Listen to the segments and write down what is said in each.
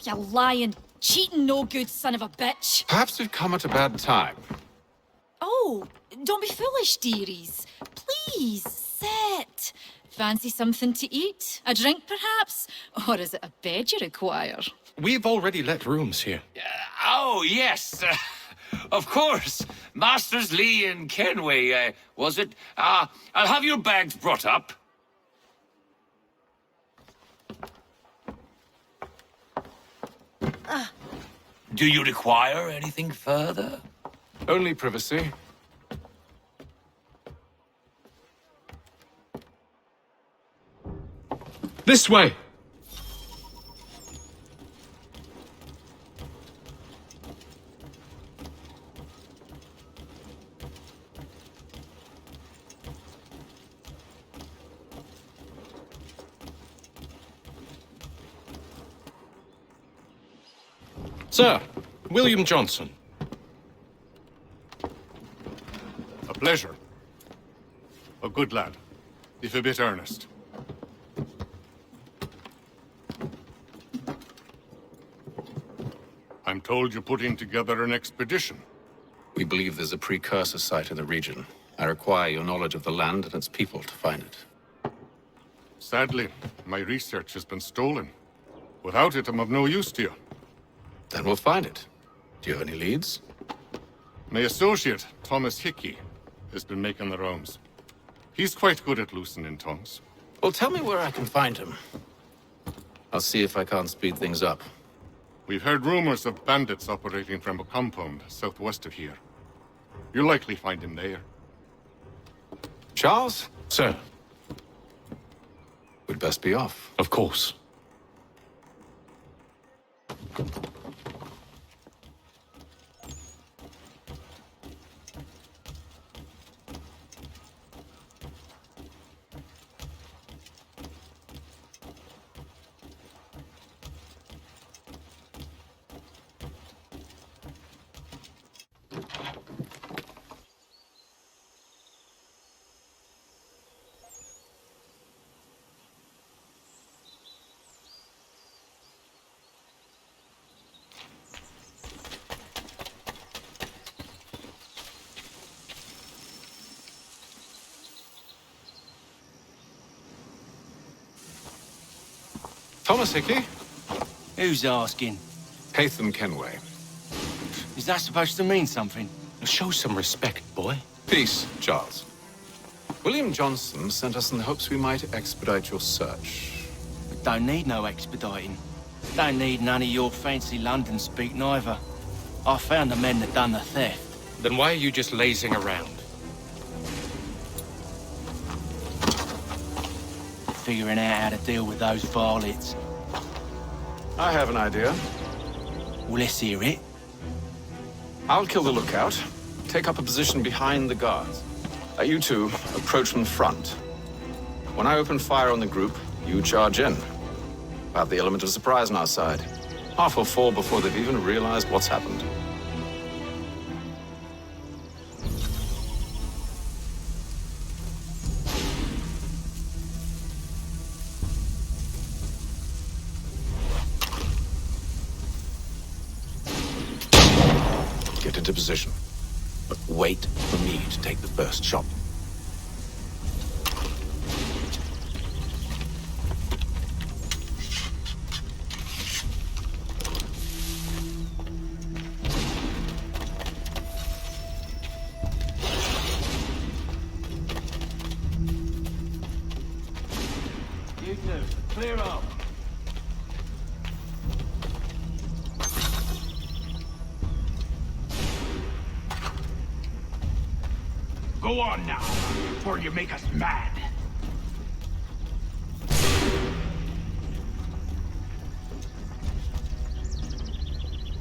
You lying, cheating, no good son of a bitch. Perhaps we've come at a bad time. Oh, don't be foolish, dearies. Please, sit. Fancy something to eat? A drink, perhaps? Or is it a bed you require? We've already let rooms here. Oh, yes. Of course. Masters Lee and Kenway, was it? I'll have your bags brought up. Do you require anything further? Only privacy. This way! Sir, William Johnson. A pleasure. A good lad, if a bit earnest. I'm told you're putting together an expedition. We believe there's a precursor site in the region. I require your knowledge of the land and its people to find it. Sadly, my research has been stolen. Without it, I'm of no use to you. Then we'll find it. Do you have any leads? My associate, Thomas Hickey, has been making the rounds. He's quite good at loosening tongues. Well, tell me where I can find him. I'll see if I can't speed things up. We've heard rumors of bandits operating from a compound southwest of here. You'll likely find him there. Charles? Sir, We'd best be off. of course. Thomas Hickey? Who's asking? Haytham Kenway. Is that supposed to mean something? Show some respect, boy. Peace, Charles. William Johnson sent us in the hopes we might expedite your search. We don't need no expediting. Don't need none of your fancy London speak neither. I found the men that done the theft. Then why are you just lazing around? Figuring out how to deal with those varlets. I have an idea. Well, let's hear it. I'll kill the lookout. Take up a position behind the guards. You two approach from the front. When I open fire on the group, you charge in. We'll have the element of surprise on our side. Half will fall before they've even realized what's happened. Get into position. But wait for me to take the first shot. You two, clear up. Go on now, before you make us mad.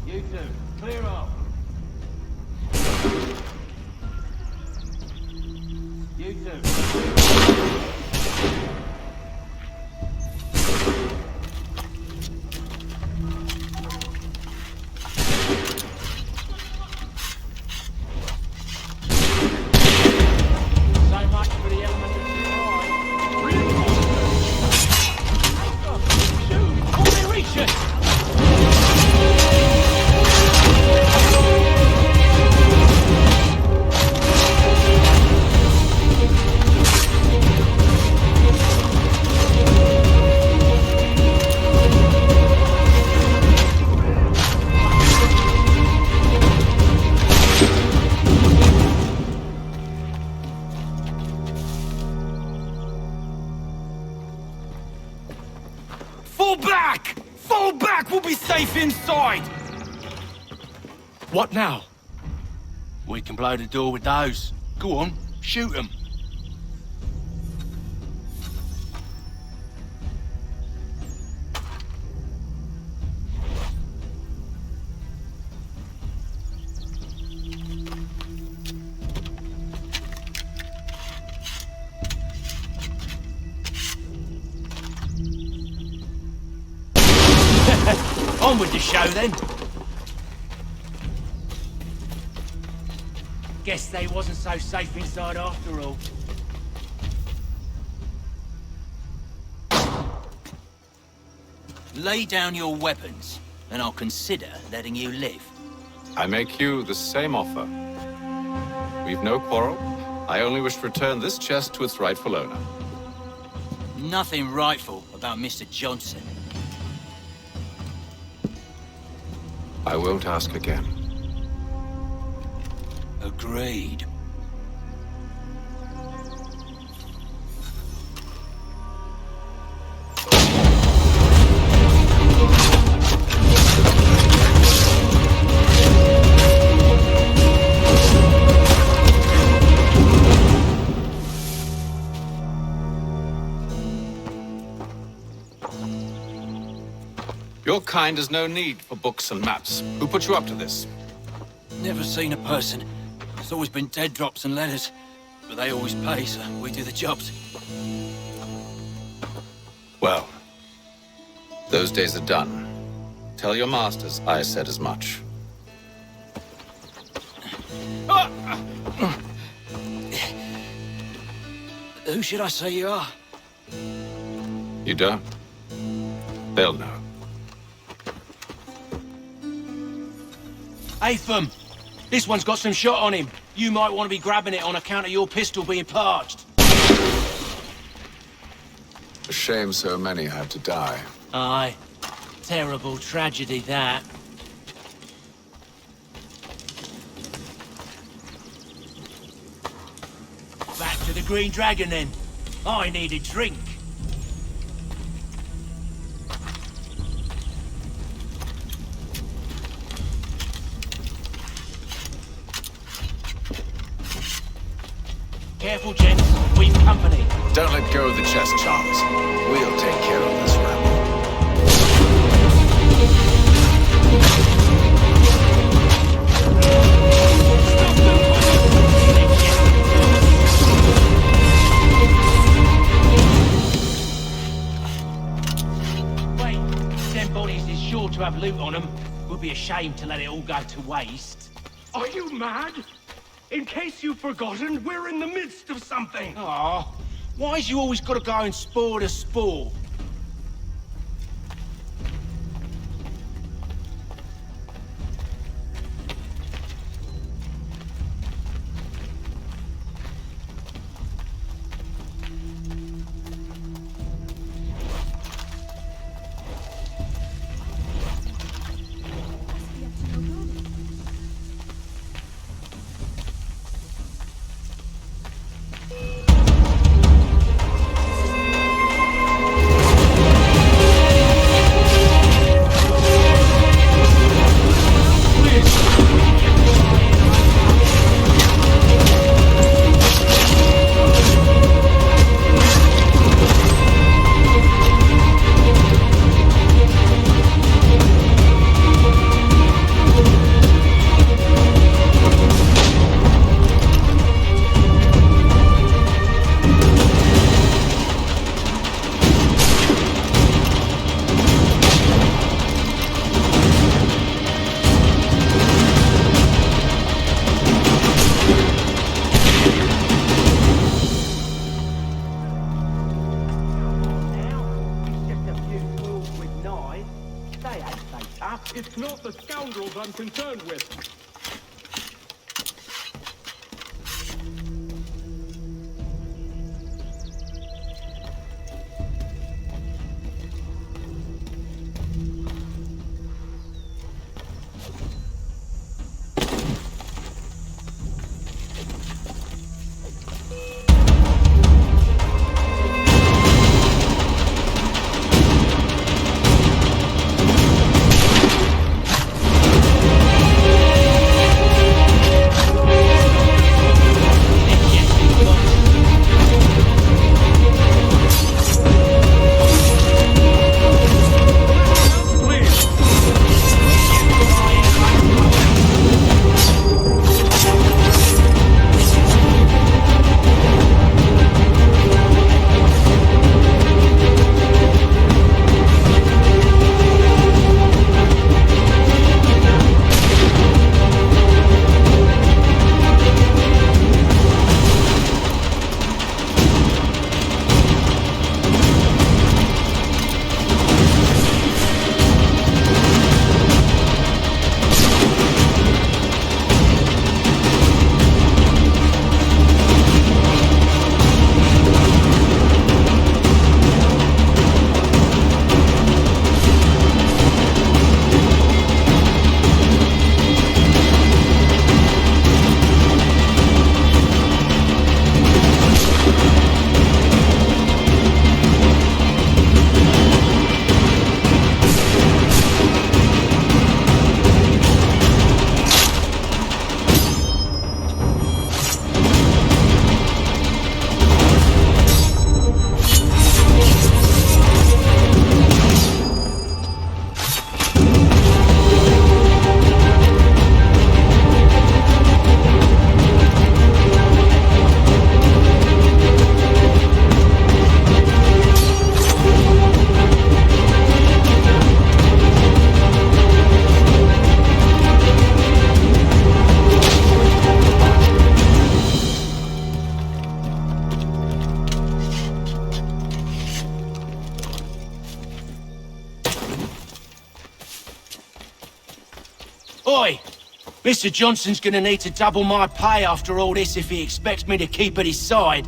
You two, clear up. You two. So much for the element of surprise. Shoot, before they reach us! Fall back! Fall back! We'll be safe inside! What now? We can blow the door with those. Go on, shoot them. On with the show, then. Guess they wasn't so safe inside after all. Lay down your weapons, and I'll consider letting you live. I make you the same offer. We've no quarrel. I only wish to return this chest to its rightful owner. Nothing rightful about Mr. Johnson. I won't ask again. Agreed. Your kind has no need for books and maps. Who put you up to this? Never seen a person. It's always been dead drops and letters. But they always pay, so we do the jobs. Well, those days are done. Tell your masters I said as much. Who should I say you are? You don't? They'll know. Atham, this one's got some shot on him. You might want to be grabbing it on account of your pistol being parched. A shame so many had to die. Aye. Terrible tragedy, that. Back to the Green Dragon, then. I need a drink. Careful, gents. We've company. Don't let go of the chest, Charles. We'll take care of this rabble. Wait, them bodies is sure to have loot on them. Would be a shame to let it all go to waste. Are you mad? In case you've forgotten, we're in the midst of something. Aw, why's you always gotta go and spore the spore? It's not the scoundrels I'm concerned with. Oi! Mr. Johnson's gonna need to double my pay after all this if he expects me to keep at his side.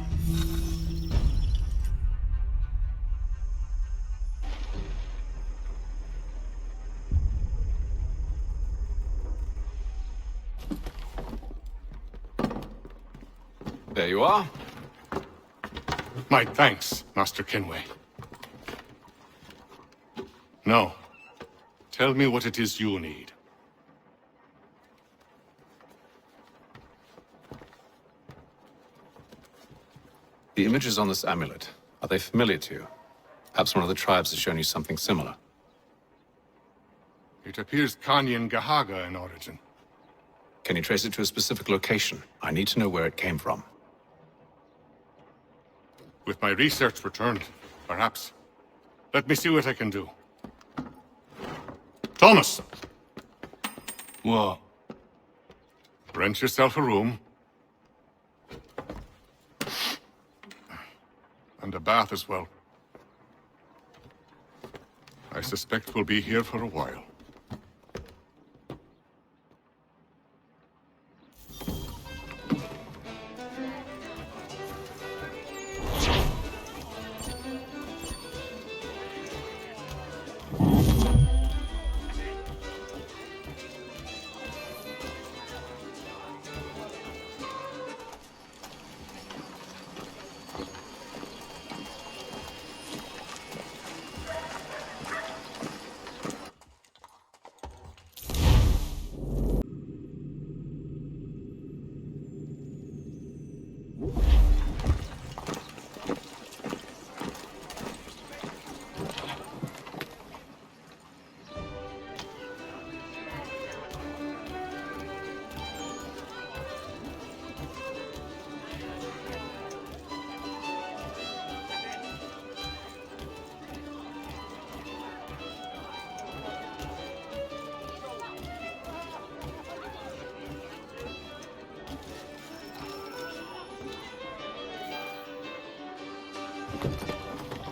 There you are. My thanks, Master Kenway. Now, tell me what it is you need. The images on this amulet, are they familiar to you? Perhaps one of the tribes has shown you something similar. It appears Kanyan Gahaga in origin. Can you trace it to a specific location? I need to know where it came from. With my research returned, perhaps. Let me see what I can do. Thomas! What? Rent yourself a room. And a bath as well. I suspect we'll be here for a while.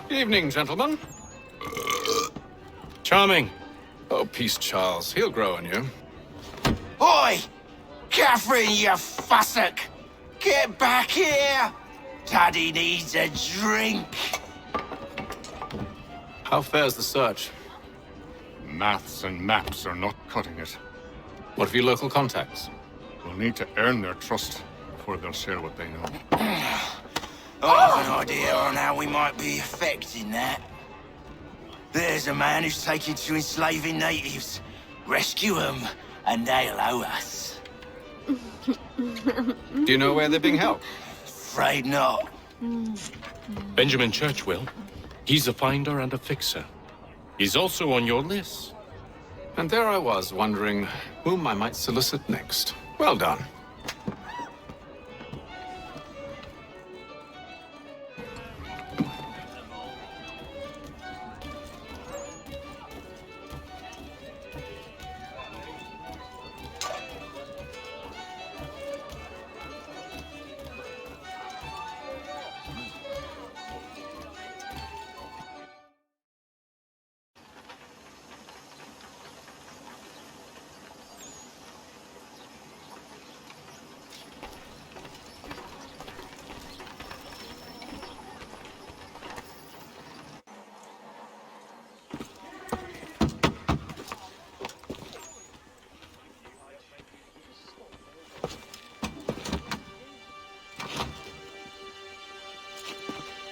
Evening, gentlemen. Charming. Oh, peace, Charles. He'll grow on you. Oi! Catherine, you fussock! Get back here! Daddy needs a drink. How fares the search? Maths and maps are not cutting it. What of your local contacts? We'll need to earn their trust before they'll share what they know. I have an idea on how we might be affecting that. There's a man who's taken to enslaving natives. Rescue them, and they'll owe us. Do you know where they're being held? Afraid not. Benjamin Church will. He's a finder and a fixer. He's also on your list. And there I was, wondering whom I might solicit next. Well done.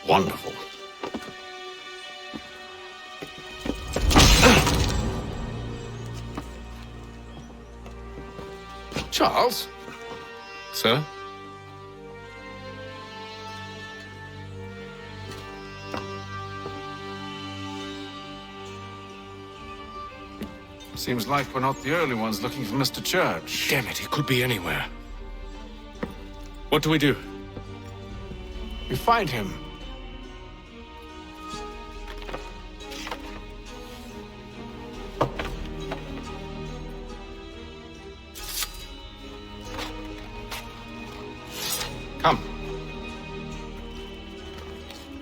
Wonderful. Charles? Sir? Seems like we're not the only ones looking for Mr. Church. Damn it, he could be anywhere. What do we do? You find him. Come.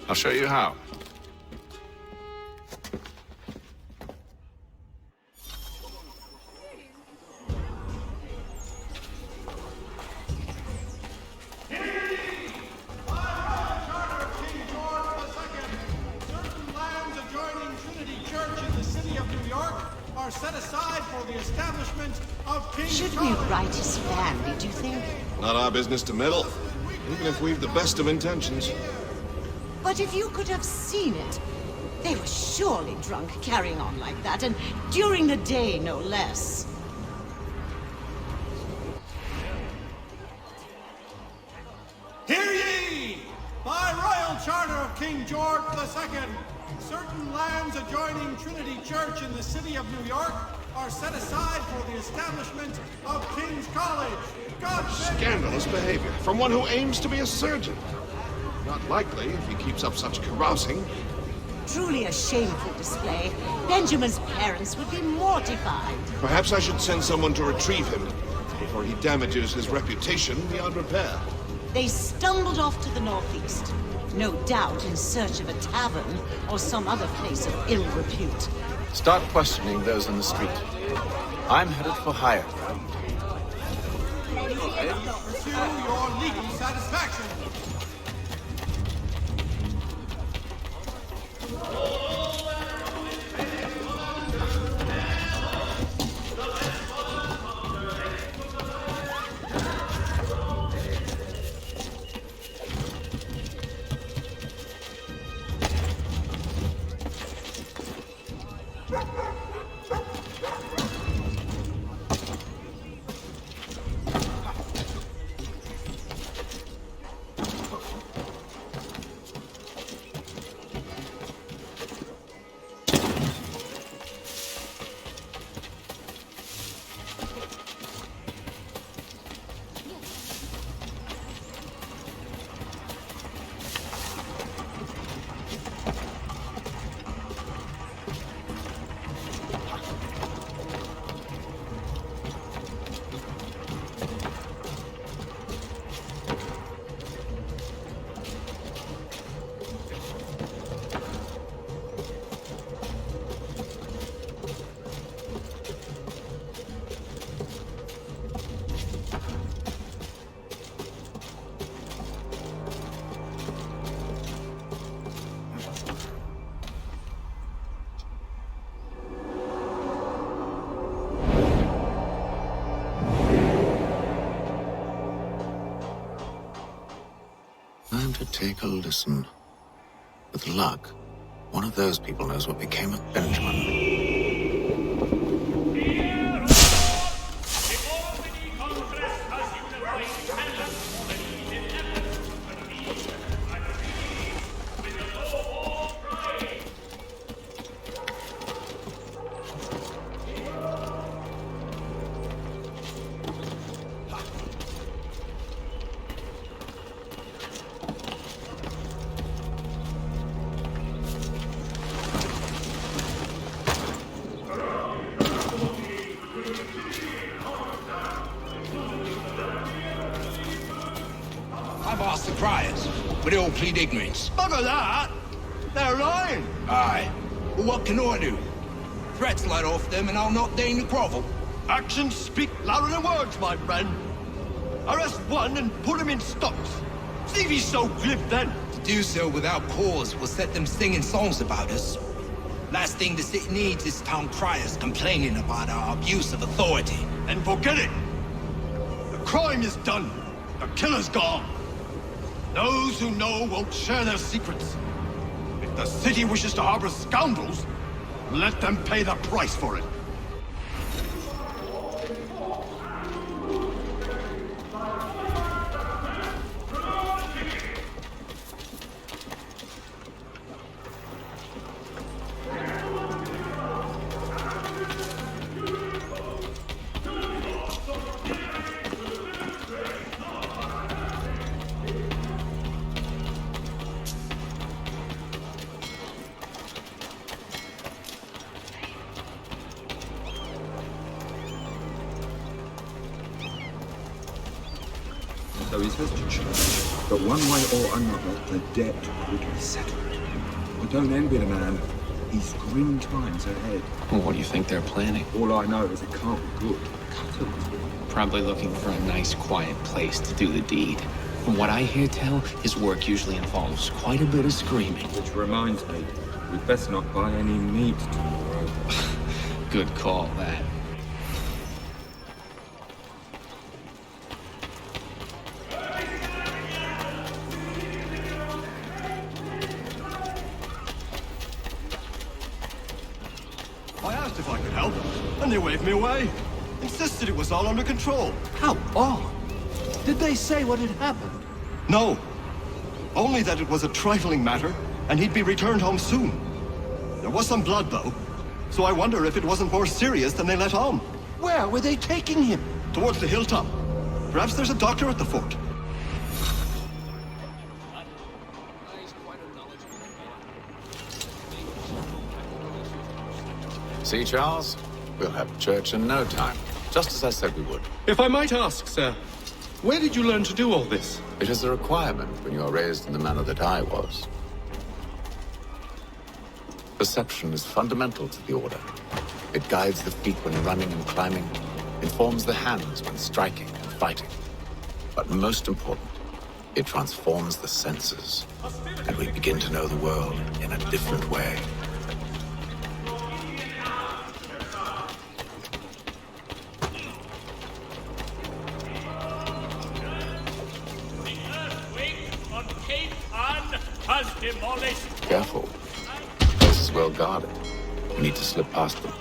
I'll show you how. are set aside for the establishment of King Should we College. write his family, do you think? Not our business to meddle, even if we've the best of intentions. But if you could have seen it, they were surely drunk carrying on like that, and during the day, no less. Hear ye! By royal charter of King George II, certain lands adjoining Trinity Church in the city of New York are set aside for the establishment of King's College. God save... Scandalous behavior from one who aims to be a surgeon. Not likely if he keeps up such carousing. Truly a shameful display. Benjamin's parents would be mortified. Perhaps I should send someone to retrieve him before he damages his reputation beyond repair. They stumbled off to the northeast, no doubt in search of a tavern or some other place of ill repute. Start questioning those in the street. I'm headed for higher ground. Pursue your legal satisfaction. Time to take a listen. With luck, one of those people knows what became of Benjamin. I've asked the criers, but they all plead ignorance. Bugger that! They're lying! Aye. Well, what can I do? Threats let off them and I'll not deign to grovel. Actions speak louder than words, my friend. Arrest one and put him in stocks. See if he's so glib then. To do so without cause will set them singing songs about us. Last thing the city needs is town criers complaining about our abuse of authority. And forget it. The crime is done. The killer's gone. Those who know won't share their secrets. If the city wishes to harbor scoundrels, let them pay the price for it. So he says to church, but one way or another, the debt would be settled. I don't envy the man. He's grim times ahead. Well, what do you think they're planning? All I know is it can't be good. Probably looking for a nice, quiet place to do the deed. From what I hear tell, his work usually involves quite a bit of screaming. Which reminds me, we'd best not buy any meat tomorrow. Good call, that. I asked if I could help, and they waved me away. Insisted it was all under control. How odd. Did they say what had happened? No. Only that it was a trifling matter, and he'd be returned home soon. There was some blood, though, so I wonder if it wasn't more serious than they let on. Where were they taking him? Towards the hilltop. Perhaps there's a doctor at the fort. See, Charles? We'll have church in no time, just as I said we would. If I might ask, sir, where did you learn to do all this? It is a requirement when you are raised in the manner that I was. Perception is fundamental to the Order. It guides the feet when running and climbing, informs the hands when striking and fighting. But most important, it transforms the senses, and we begin to know the world in a different way. Careful. The place is well guarded. We need to slip past them.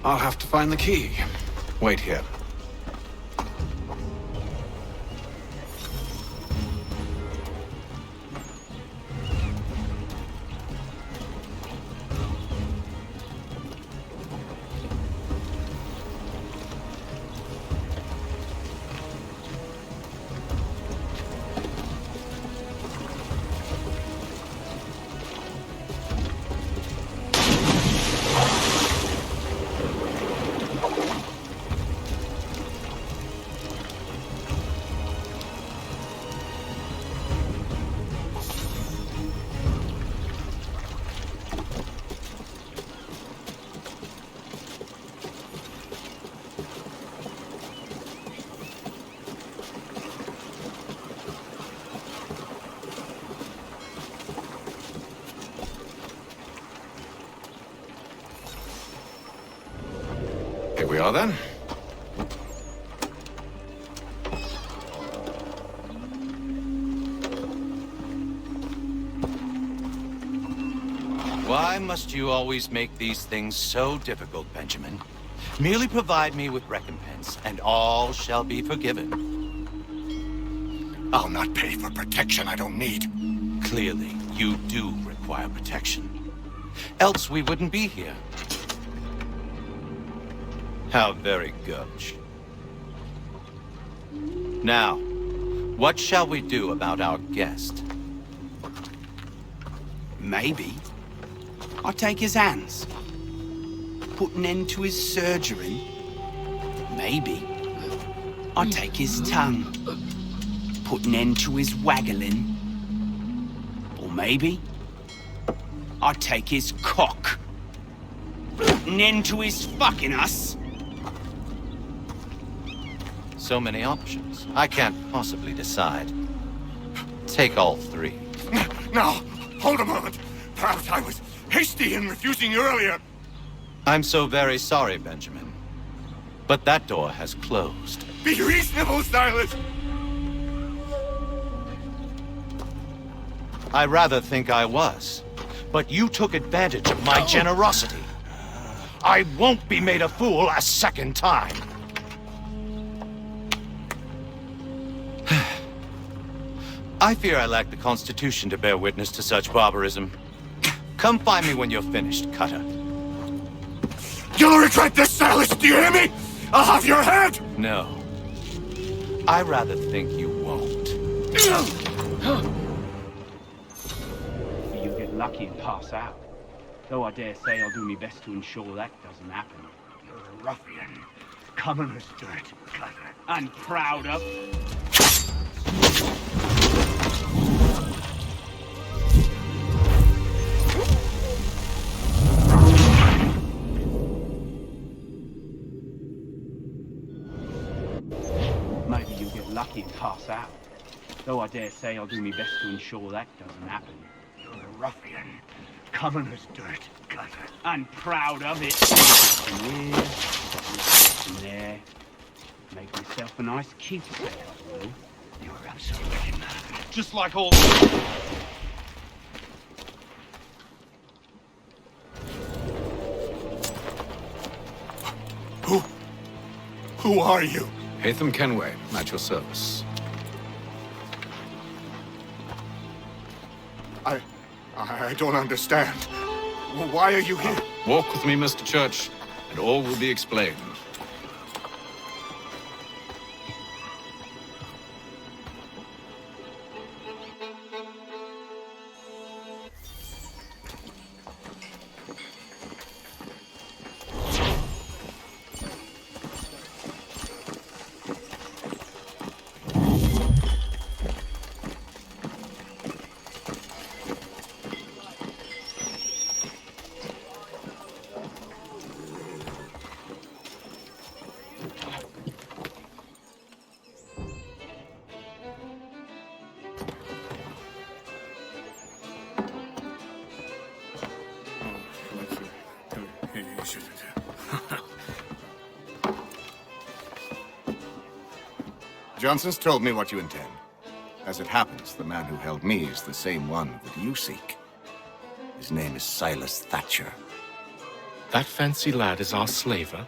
I'll have to find the key. Wait here. Here we are, then. Why must you always make these things so difficult, Benjamin? Merely provide me with recompense, and all shall be forgiven. I'll not pay for protection I don't need. Clearly, you do require protection. Else we wouldn't be here. How very gauche. Now, what shall we do about our guest? Maybe I take his hands, put an end to his surgery. Maybe I take his tongue, put an end to his waggling. Or maybe I take his cock, put an end to his fucking us. So many options. I can't possibly decide. Take all three. Now, hold a moment. Perhaps I was hasty in refusing you earlier. I'm so very sorry, Benjamin. But that door has closed. Be reasonable, Silas. I rather think I was. But you took advantage of my generosity. I won't be made a fool a second time. I fear I lack the constitution to bear witness to such barbarism. Come find me when you're finished, Cutter. You'll regret this, Silas, do you hear me? I'll have your head! No. I rather think you won't. You'll get lucky and pass out. Though I dare say I'll do my best to ensure that doesn't happen. You're a ruffian. Commoners do it, Cutter. And proud of... Maybe you'll get lucky and pass out. Though I dare say I'll do my best to ensure that doesn't happen. You're a ruffian. Commoners do it, Cutter. And proud of it. From here, from there. Make myself a nice keepsake, I will. You're absolutely mad. Just like all... Who are you? Hatham Kenway, at your service. I don't understand. Why are you here? Walk with me, Mr. Church, and all will be explained. Johnson's told me what you intend. As it happens, the man who held me is the same one that you seek. His name is Silas Thatcher. That fancy lad is our slaver?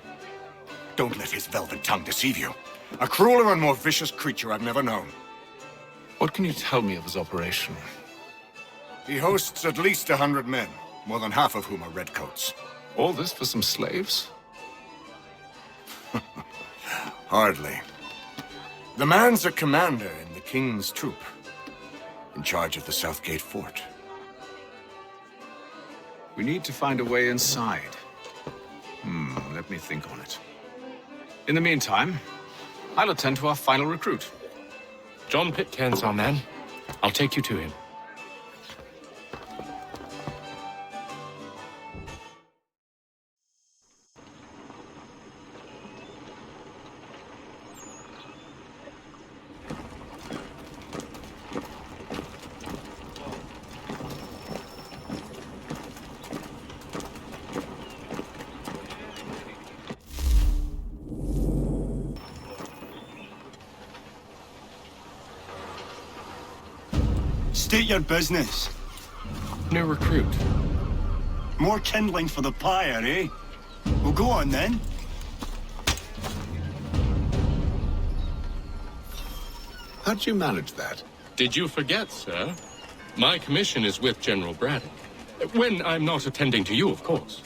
Don't let his velvet tongue deceive you. A crueler and more vicious creature I've never known. What can you tell me of his operation? He hosts at least 100 men, more than half of whom are redcoats. All this for some slaves? Hardly. The man's a commander in the King's troop, in charge of the Southgate Fort. We need to find a way inside. Let me think on it. In the meantime, I'll attend to our final recruit. John Pitcairn's our man. I'll take you to him. State your business. New recruit. More kindling for the pyre, eh? Well, go on then. How'd you manage that? Did you forget, sir? My commission is with General Braddock. When I'm not attending to you, of course.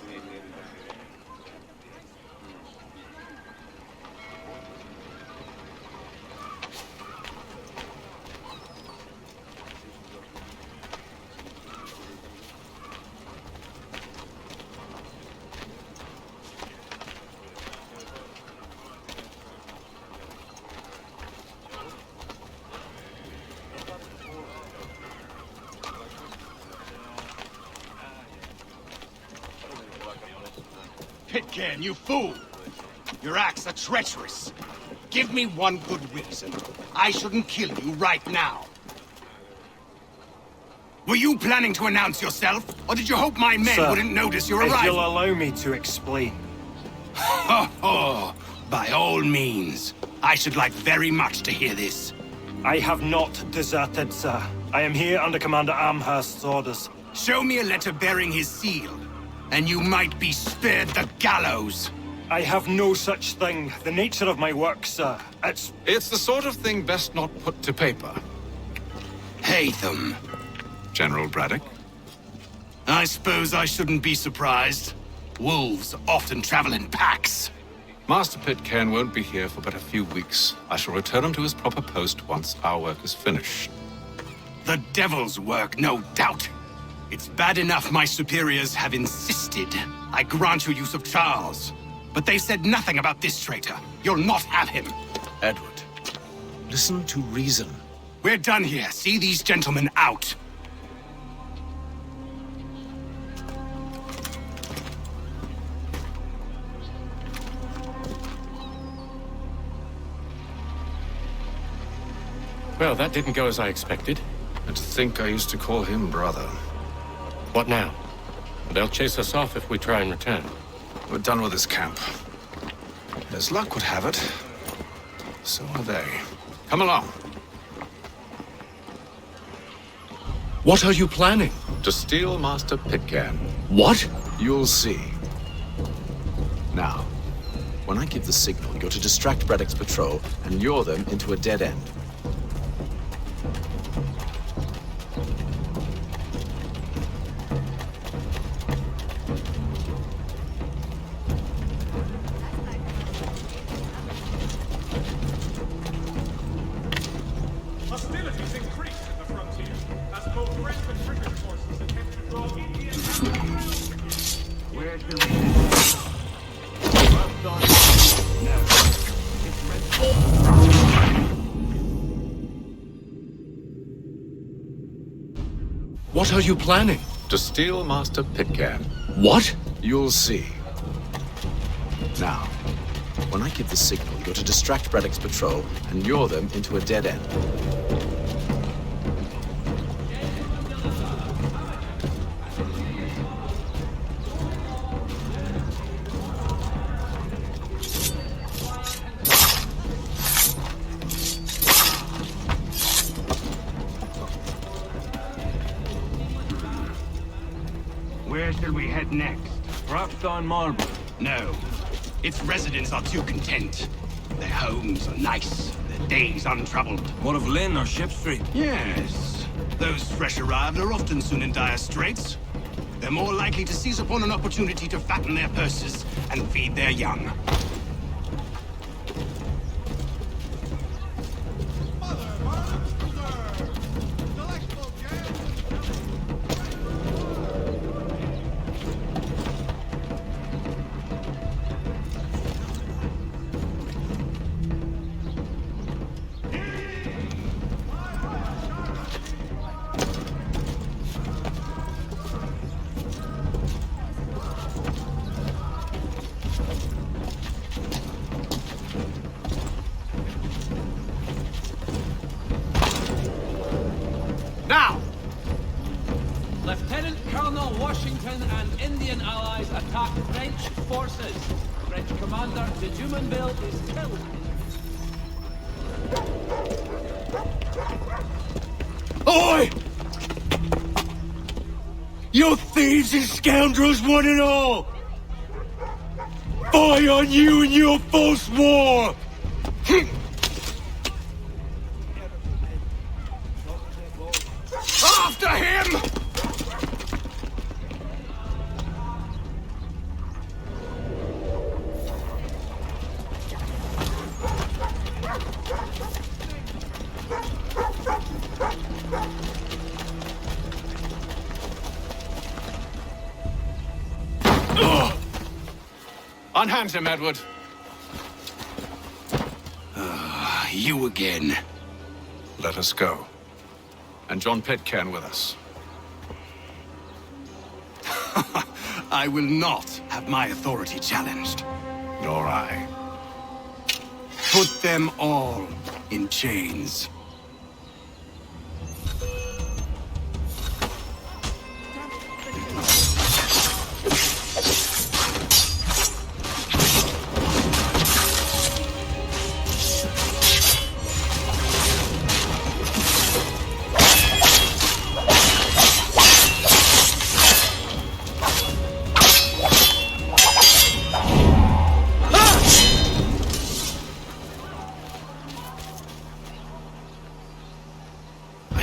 Pitcairn, you fool! Your acts are treacherous. Give me one good reason. I shouldn't kill you right now. Were you planning to announce yourself, or did you hope my men wouldn't notice your arrival? If you'll allow me to explain. Ho ho! By all means. I should like very much to hear this. I have not deserted, sir. I am here under Commander Amherst's orders. Show me a letter bearing his seal, and you might be spared the gallows. I have no such thing. The nature of my work, sir. It's the sort of thing best not put to paper. Hatham. General Braddock? I suppose I shouldn't be surprised. Wolves often travel in packs. Master Pitcairn won't be here for but a few weeks. I shall return him to his proper post once our work is finished. The devil's work, no doubt. It's bad enough my superiors have insisted I grant you use of Charles. But they said nothing about this traitor. You'll not have him. Edward, listen to reason. We're done here. See these gentlemen out. Well, that didn't go as I expected. And to think I used to call him brother. What now? They'll chase us off if we try and return. We're done with this camp. As luck would have it, so are they. Come along. What are you planning? To steal Master Pitcairn. What? You'll see. Now, when I give the signal, you're to distract Braddock's patrol and lure them into a dead end. Hostilities increased at the frontier as both French and British forces attempt to draw Indian Where should we head? First on... No. It's ready. What are you planning? To steal Master Pitcairn. What? You'll see. Now, when I give the signal, you're to distract Braddock's patrol and lure them into a dead end. Where shall we head next? Perhaps on Marlborough? No. Its residents are too content. Their homes are nice, their days untroubled. What of Lynn or Ship Street? Yes. Those fresh arrived are often soon in dire straits. They're more likely to seize upon an opportunity to fatten their purses and feed their young. Now! Lieutenant Colonel Washington and Indian allies attack French forces. French commander de Jumonville is killed. Oi! You thieves and scoundrels, one and all! Fie on you and your false war! After him! Unhand him, Edward. You again. Let us go. And John Pitcairn with us. I will not have my authority challenged. Nor I. Put them all in chains.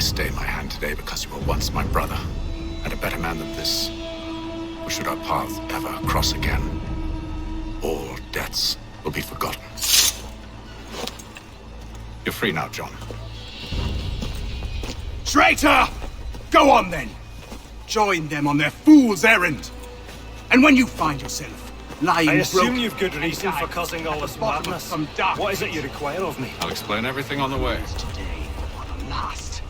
stay my hand today because you were once my brother, and a better man than this. Or should our paths ever cross again, all debts will be forgotten. You're free now, John. Traitor! Go on then! Join them on their fool's errand! And when you find yourself lying I assume broken you've good reason for causing all this madness. What is it you require of me? I'll explain everything on the way. last.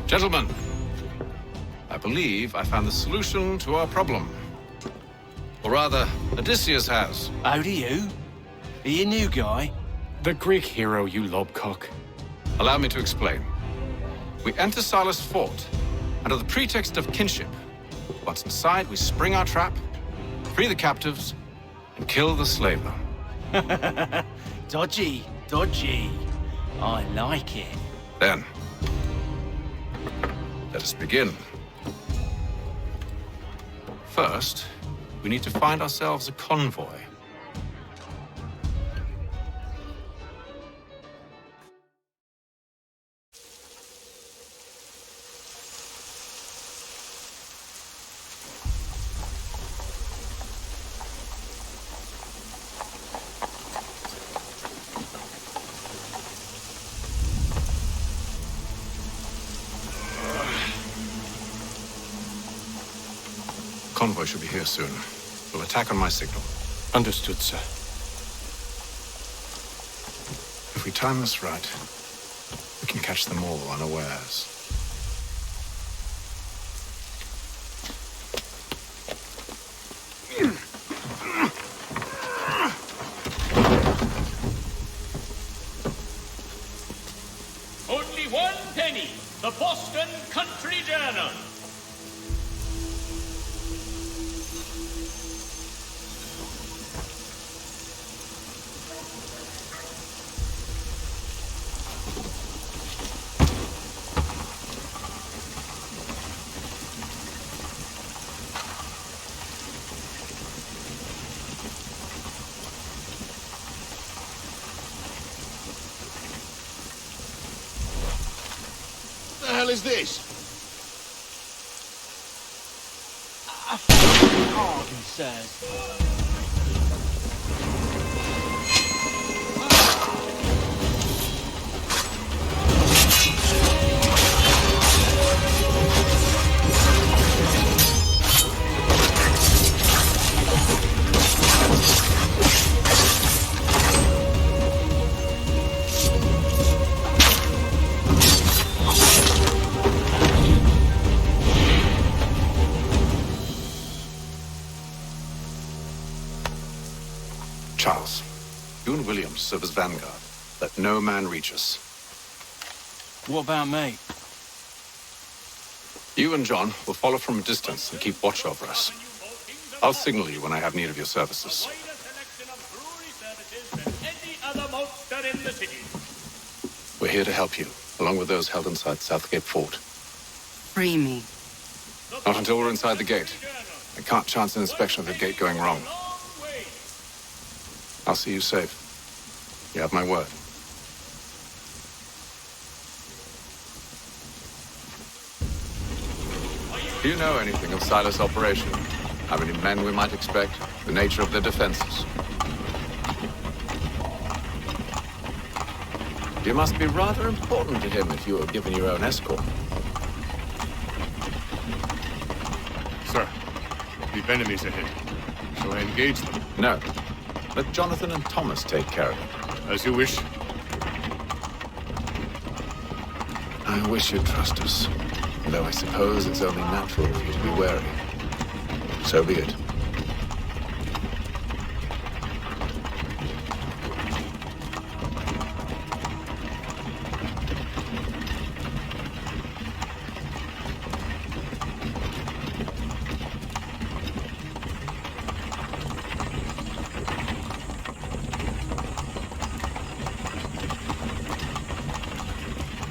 Gentlemen, I believe I found the solution to our problem. Or rather, Odysseus has. How do you? Are you a new guy? The Greek hero, you lobcock. Allow me to explain. We enter Silas' fort, under the pretext of kinship. Once inside, we spring our trap, free the captives, and kill the slaver. Dodgy, dodgy. I like it. Then, let us begin. First, we need to find ourselves a convoy. Convoy should be here soon. We'll attack on my signal. Understood, sir. If we time this right, we can catch them all unawares. Only one penny. The Boston Country Journal. What the hell is this? Pardon, sirs. Charles, you and Williams serve as vanguard. Let no man reach us. What about me? You and John will follow from a distance and keep watch over us. I'll signal you when I have need of your services. Any other monster in the city. We're here to help you, along with those held inside Southgate Fort. Free me. Not until we're inside the gate. I can't chance an inspection of the gate going wrong. I'll see you safe. You have my word. Do you know anything of Silas' operation? How many men we might expect? The nature of their defenses? You must be rather important to him if you were given your own escort. Sir, we've enemies ahead. Shall I engage them? No. Let Jonathan and Thomas take care of it. As you wish. I wish you'd trust us. Though I suppose it's only natural for you to be wary. So be it.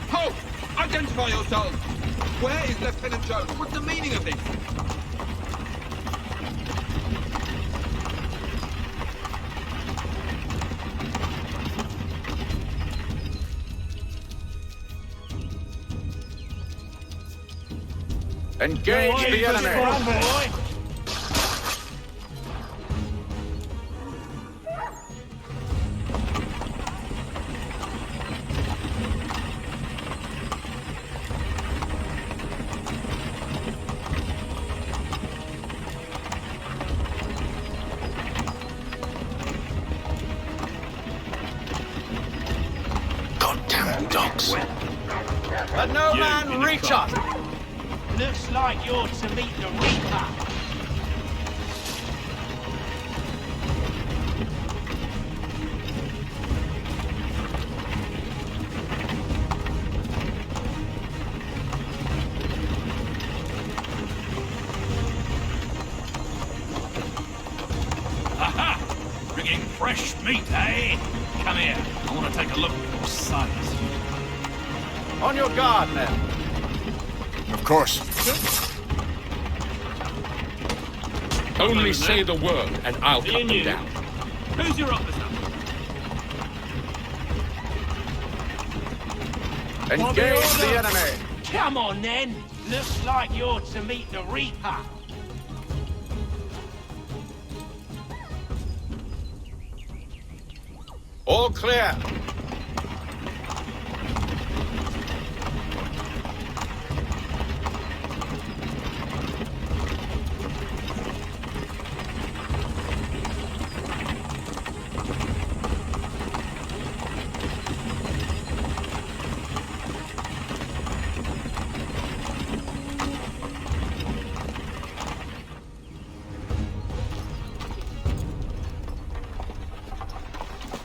Halt! Identify yourselves! Where is Lieutenant Jones? What's the meaning of this? Engage the enemy! Goddamn dogs. Let no man reach us! Looks like you're to meet the Reaper. Aha! Bringing fresh meat, eh? Come here. I want to take a look at your sons. On your guard, men. Of course. Only say the word, and I'll cut them down. Who's your officer? Engage the enemy! Come on, then. Looks like you're to meet the Reaper. All clear.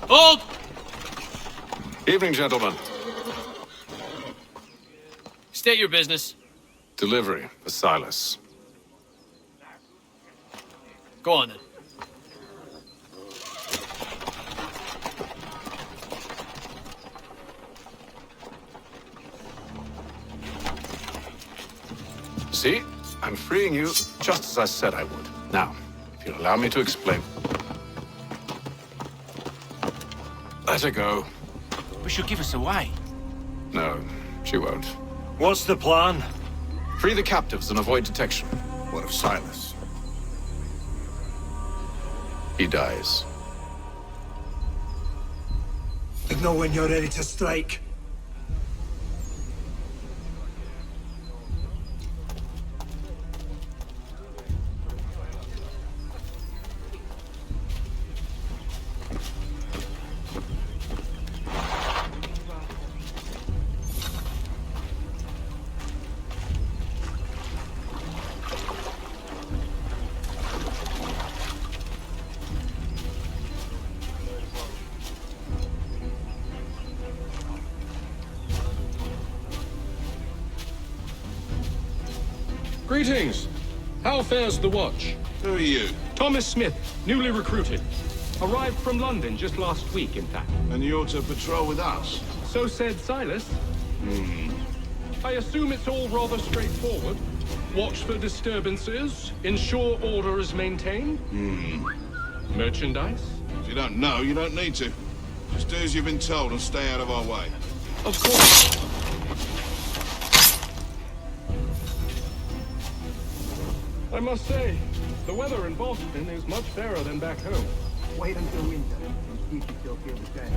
Hold! Evening, gentlemen. State your business. Delivery for Silas. Go on, then. See? I'm freeing you just as I said I would. Now, if you'll allow me to explain. Let her go. But she'll give us away. No, she won't. What's the plan? Free the captives and avoid detection. What of Silas? He dies. Know when you're ready to strike. Greetings. How fares the watch? Who are you? Thomas Smith, newly recruited. Arrived from London just last week, in fact. And you're to patrol with us? So said Silas. I assume it's all rather straightforward. Watch for disturbances, ensure order is maintained. Merchandise? If you don't know, you don't need to. Just do as you've been told and stay out of our way. Of course. I must say, the weather in Boston is much fairer than back home. Wait until winter. You should still feel the same.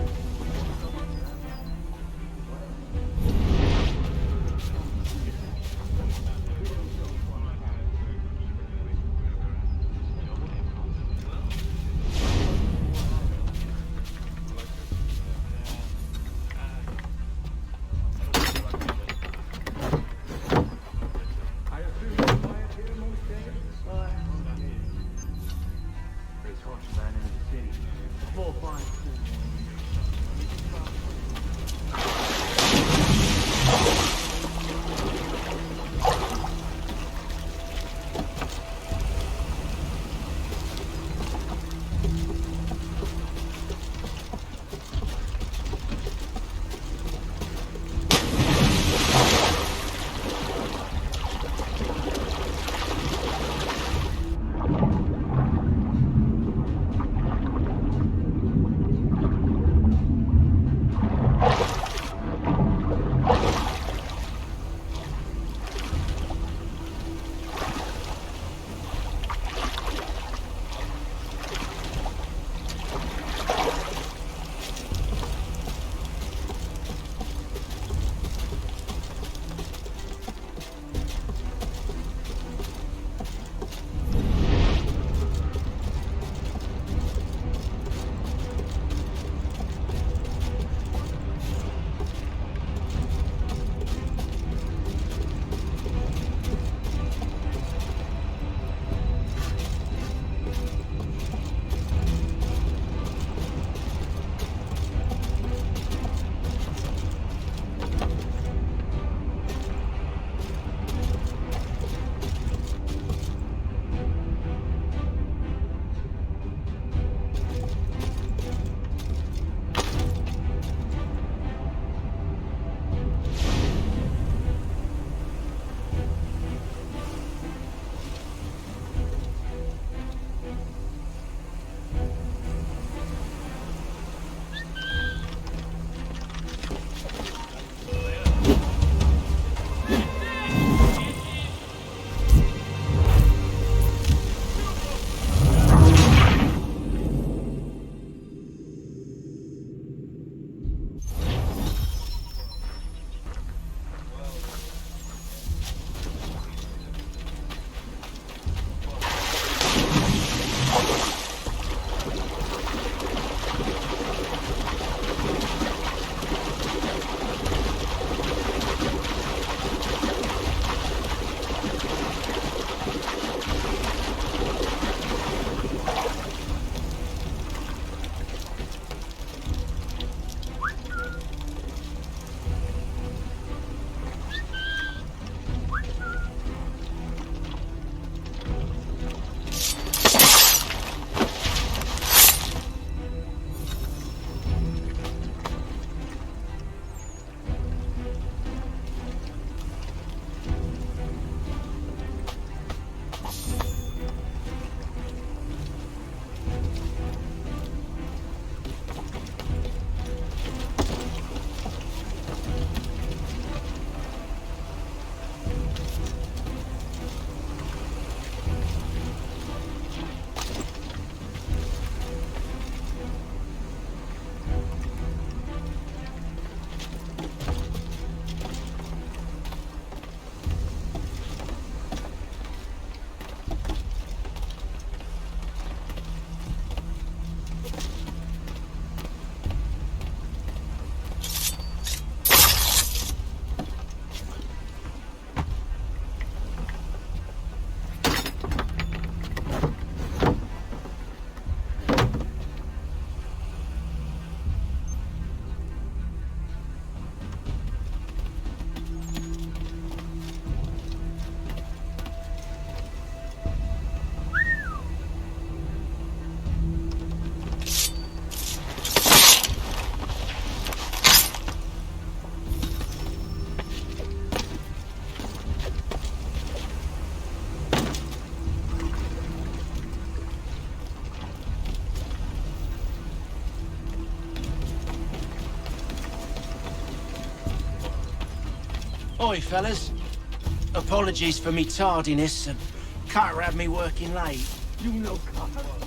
Oi, fellas. Apologies for me tardiness and Carter had me working late. You know Carter.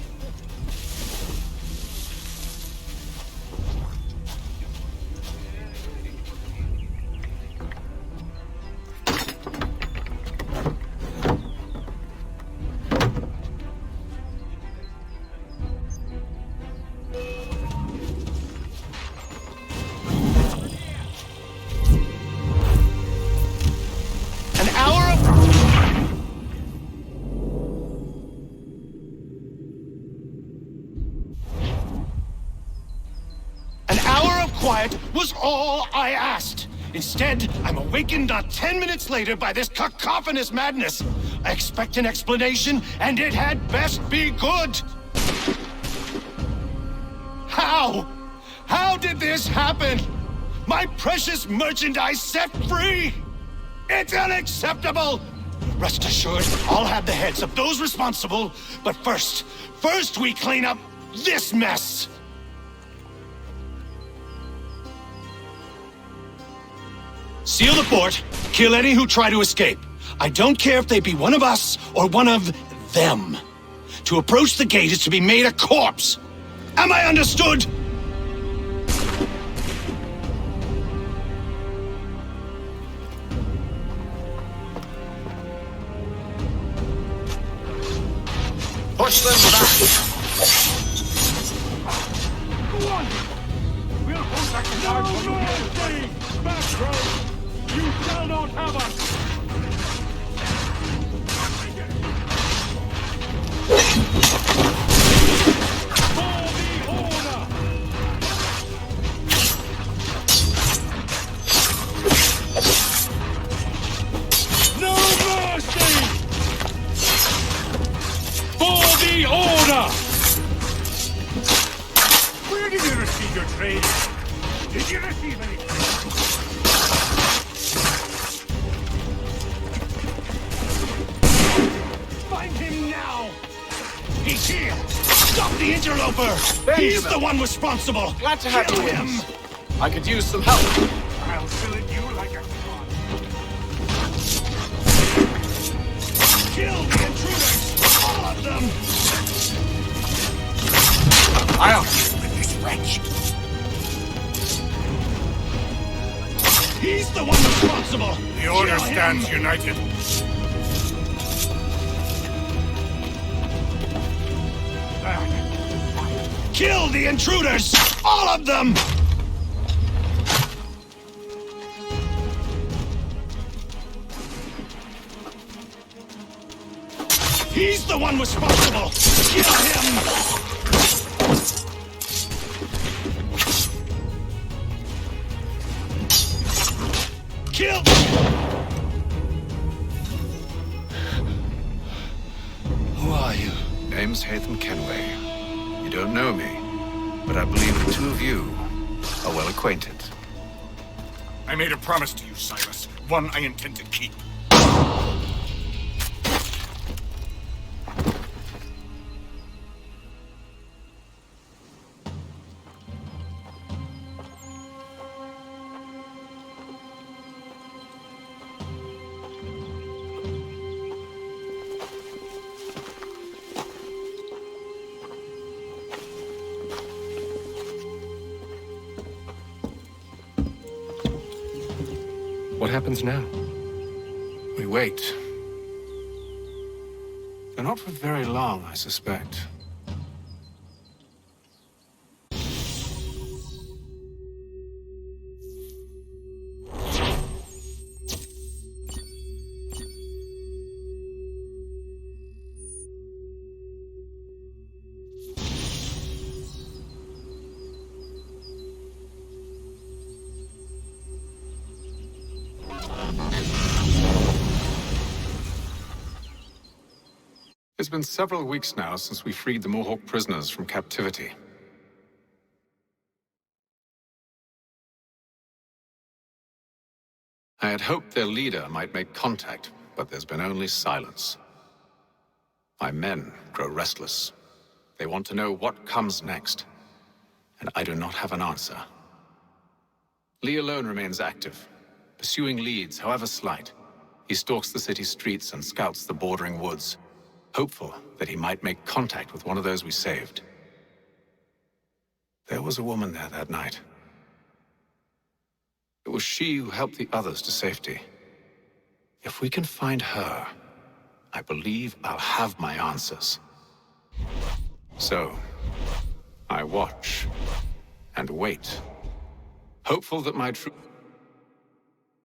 quiet was all I asked. Instead, I'm awakened not 10 minutes later by this cacophonous madness. I expect an explanation, and it had best be good. How? How did this happen? My precious merchandise set free? It's unacceptable! Rest assured, I'll have the heads of those responsible, but first we clean up this mess! Seal the fort, kill any who try to escape. I don't care if they be one of us or one of them. To approach the gate is to be made a corpse. Am I understood? Push them back! Go on! We'll hold back the guard for you. Back row! You shall not have us! For the order! No mercy! For the order! Where did you receive your trade? Did you receive any? Find him now! He's here! Stop the interloper! He's the one responsible! Glad to have Kill you him! with. I could use some help. I'll fill it you like a clod. Kill the intruders! All of them! I'll deal with this wretch. He's the one responsible! The Order Kill him. stands united. Kill the intruders! All of them! He's the one responsible! Kill him! Kill! Who are you? Name's Hatham Kenway. You don't know me, but I believe the two of you are well acquainted. I made a promise to you, Silas. One I intend to keep. What happens now? We wait. And not for very long, I suspect. It's been several weeks now since we freed the Mohawk prisoners from captivity. I had hoped their leader might make contact, but there's been only silence. My men grow restless. They want to know what comes next, and I do not have an answer. Lee alone remains active, pursuing leads, however slight. He stalks the city streets and scouts the bordering woods, hopeful that he might make contact with one of those we saved. There was a woman there that night. It was she who helped the others to safety. If we can find her, I believe I'll have my answers. So, I watch and wait, hopeful that my